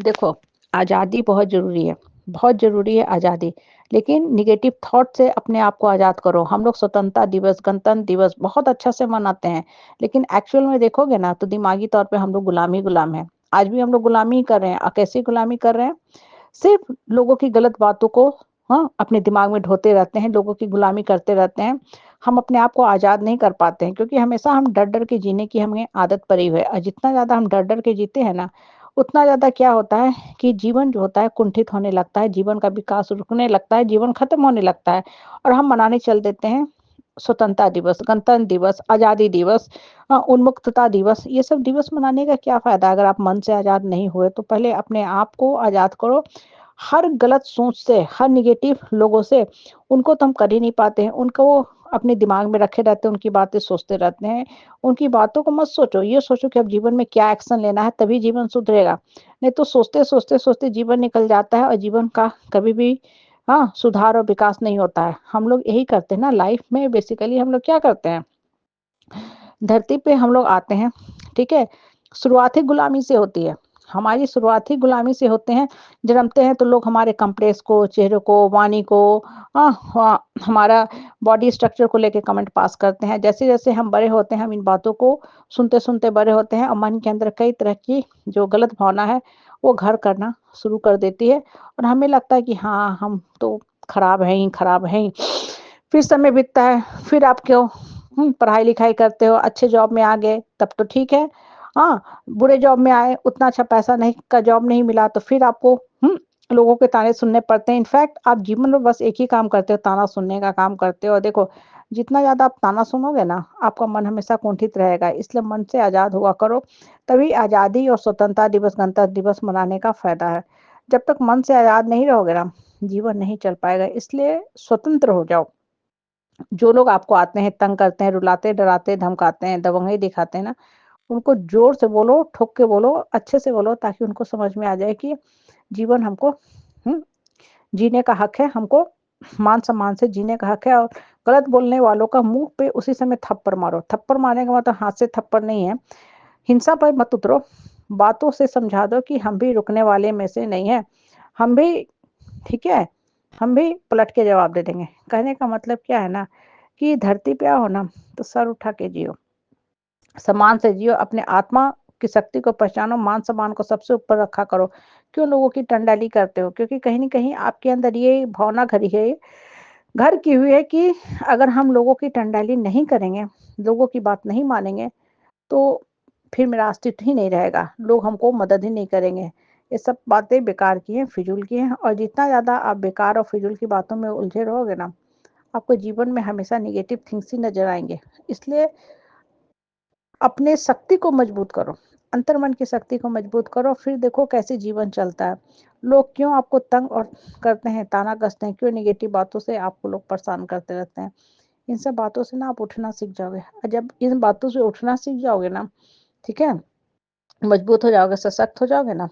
देखो, आज़ादी बहुत ज़रूरी है आज़ादी, लेकिन नेगेटिव थॉट से अपने आप को आज़ाद करो। हम लोग स्वतंत्रता दिवस, गणतंत्र दिवस बहुत अच्छा से मनाते हैं, लेकिन एक्चुअल में देखोगे ना तो दिमागी तौर पे हम लोग गुलाम ही गुलाम हैं। आज भी हम लोग गुलामी ही कर रहे हैं कैसी गुलामी कर रहे हैं? सिर्फ़ लोगों की गलत बातों को हाँ, अपने दिमाग में ढोते रहते हैं, लोगों की गुलामी करते रहते हैं। हम अपने आप को आज़ाद नहीं कर पाते हैं क्योंकि हमेशा हम डर-डर के जीने की हमें आदत पड़ी हुई है और जितना ज़्यादा हम डर-डर के जीते हैं ना, उतना ज़्यादा क्या होता है कि जीवन जो होता है कुंठित होने लगता है, जीवन का विकास रुकने लगता है, जीवन खत्म होने लगता है और हम मनाने चल देते हैं स्वतंत्रता दिवस, गणतंत्र दिवस, आज़ादी दिवस उन्मुक्तता दिवस। ये सब दिवस मनाने का क्या फ़ायदा अगर आप मन से आज़ाद नहीं हुए, तो पहले अपने आप को आज़ाद करो। हर गलत सोच से, हर नेगेटिव लोगों से उनको तो हम कर ही नहीं पाते हैं, उनको अपने दिमाग में रखे रहते हैं, उनकी बातें सोचते रहते हैं। उनकी बातों को मत सोचो, ये सोचो कि अब जीवन में क्या एक्शन लेना है तभी जीवन सुधरेगा। नहीं तो सोचते जीवन निकल जाता है और जीवन का कभी भी सुधार और विकास नहीं होता है। हम लोग यही करते हैं ना लाइफ में बेसिकली हम लोग क्या करते हैं? धरती पे हम लोग आते हैं, ठीक है? शुरुआत ही गुलामी से होती है। हमारी शुरुआत ही गुलामी से होते हैं। जन्मते हैं तो लोग हमारे कम्प्लेक्स को, चेहरे को, वाणी को हमारा बॉडी स्ट्रक्चर को लेके कमेंट पास करते हैं। जैसे-जैसे हम बड़े होते हैं, हम इन बातों को सुनते-सुनते बड़े होते हैं और मन के अंदर कई तरह की जो गलत भावना है, वो घर करना शुरू कर देती है और हमें लगता है कि हाँ, हम तो खराब हैं ही। फिर समय बीतता है, फिर आप क्यों पढ़ाई-लिखाई करते हो, अच्छे जॉब में आ गए, तब तो ठीक है। बुरे जॉब में आए, उतना अच्छा पैसा नहीं का जॉब नहीं मिला, तो फिर आपको लोगों के ताने सुनने पड़ते हैं। इनफैक्ट आप जीवन में बस एक ही काम करते हो, ताना सुनने का काम करते हो और देखो, जितना ज़्यादा आप ताना सुनोगे ना, आपका मन हमेशा कुंठित रहेगा। इसलिए मन से आज़ाद हुआ करो, तभी आज़ादी और स्वतंत्रता दिवस, गणतंत्र दिवस मनाने का फ़ायदा है। जब तक मन से आज़ाद नहीं रहोगे ना, जीवन नहीं चल पाएगा। इसलिए स्वतंत्र हो जाओ। जो लोग आपको आते हैं, तंग करते हैं, रुलाते, डराते, धमकाते हैं, दबंगई दिखाते हैं ना, उनको ज़ोर से बोलो, ठोक के बोलो, अच्छे से बोलो ताकि उनको समझ में आ जाए कि जीवन हमको हुँ, जीने का हक है, हमको मान-सम्मान से जीने का हक है और गलत बोलने वालों का मुँह पे उसी समय थप्पड़ मारो। थप्पड़ मारने का मतलब हाथ से थप्पड़ नहीं है, हिंसा पर मत उतरो, बातों से समझा दो कि हम भी रुकने वाले में से नहीं हैं। हम भी ठीक है? हम भी पलट के जवाब दे देंगे। कहने का मतलब क्या है ना कि धरती पे आओ ना तो सर उठा के जियो, सम्मान से जियो, अपने आत्मा की शक्ति को पहचानो, मान-सम्मान को सबसे ऊपर रखा करो। क्यों लोगों की टंडली करते हो? क्योंकि कहीं न कहीं आपके अंदर ये भावना घर की हुई है कि अगर हम लोगों की टंडली नहीं करेंगे, लोगों की बात नहीं मानेंगे, तो फिर मेरा अस्तित्व ही नहीं रहेगा, लोग हमको मदद ही नहीं करेंगे। ये सब बातें बेकार की हैं, फिज़ूल की हैं और जितना ज़्यादा आप बेकार और फिज़ूल की बातों में उलझे रहोगे ना, आपको जीवन में हमेशा नेगेटिव थिंग्स ही नज़र आएँगे। इसलिए अपने शक्ति को मजबूत करो, अंतर्मन की शक्ति को मजबूत करो, फिर देखो कैसे जीवन चलता है। लोग क्यों आपको तंग और करते हैं, ताना कसते हैं, क्यों नेगेटिव बातों से आपको लोग परेशान करते रहते हैं। इन सब बातों से ना आप उठना सीख जाओगे और जब इन बातों से उठना सीख जाओगे ना, ठीक है? मजबूत हो जाओगे, सशक्त हो जाओगे ना,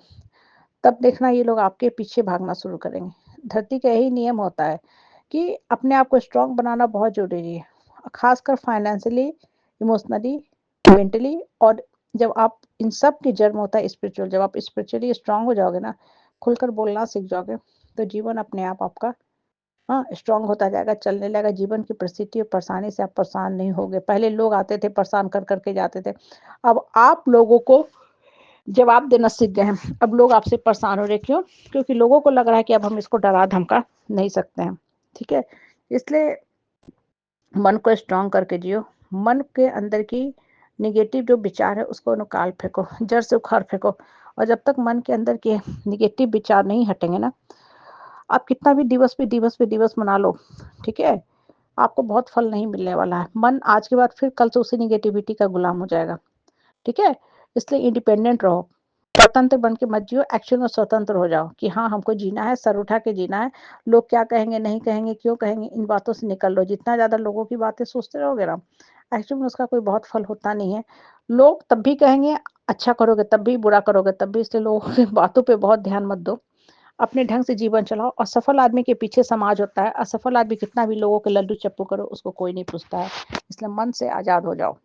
तब देखना ये लोग आपके पीछे भागना शुरू करेंगे। धरती का यही नियम होता है कि अपने आप को स्ट्रॉन्ग बनाना बहुत ज़रूरी है, खासकर फाइनेंशियली, इमोशनली, मेंटली और जब आप इन सब की जड़ में होता है स्पिरिचुअल, जब आप स्पिरिचुअली स्ट्रॉन्ग हो जाओगे ना, खुलकर बोलना सीख जाओगे, तो जीवन अपने आप आपका स्ट्रॉन्ग होता जाएगा, चलने लगेगा। जीवन की परिस्थिति और परेशानी से आप परेशान नहीं होगे। पहले लोग आते थे, परेशान कर के जाते थे। अब आप लोगों को जवाब देना सीख गए हैं। अब लोग आपसे परेशान हो रहे हैं, क्यों? क्योंकि लोगों को लग रहा है कि अब हम इसको डरा-धमका नहीं सकते हैं, ठीक है? इसलिए मन को स्ट्रॉन्ग करके जियो। मन के अंदर की नेगेटिव जो विचार है उसको निकाल फेंको, जड़ से उखाड़ फेंको और जब तक मन के अंदर के नेगेटिव विचार नहीं हटेंगे ना, आप कितना भी दिवस मना लो, ठीक है? आपको बहुत फल नहीं मिलने वाला है। मन आज के बाद फिर कल से उसी नेगेटिविटी का गुलाम हो जाएगा, ठीक है? इसलिए इंडिपेंडेंट रहो, स्वतंत्र बन के मत जियो, एक्चुअल में स्वतंत्र हो जाओ कि हाँ, हमको जीना है, सर उठा के जीना है। लोग क्या कहेंगे, नहीं कहेंगे, क्यों कहेंगे, इन बातों से निकल लो। जितना ज़्यादा लोगों की बातें सोचते रहोगे ना, एक्चुअल में उसका कोई बहुत फल होता नहीं है। लोग तब भी कहेंगे, अच्छा करोगे तब भी, बुरा करोगे तब भी, इसलिए लोगों की बातों पे बहुत ध्यान मत दो। अपने ढंग से जीवन चलाओ और सफल आदमी के पीछे समाज होता है। असफल आदमी कितना भी लोगों के लड्डू चप्पू करो, उसको कोई नहीं पूछता है। इसलिए मन से आज़ाद हो जाओ।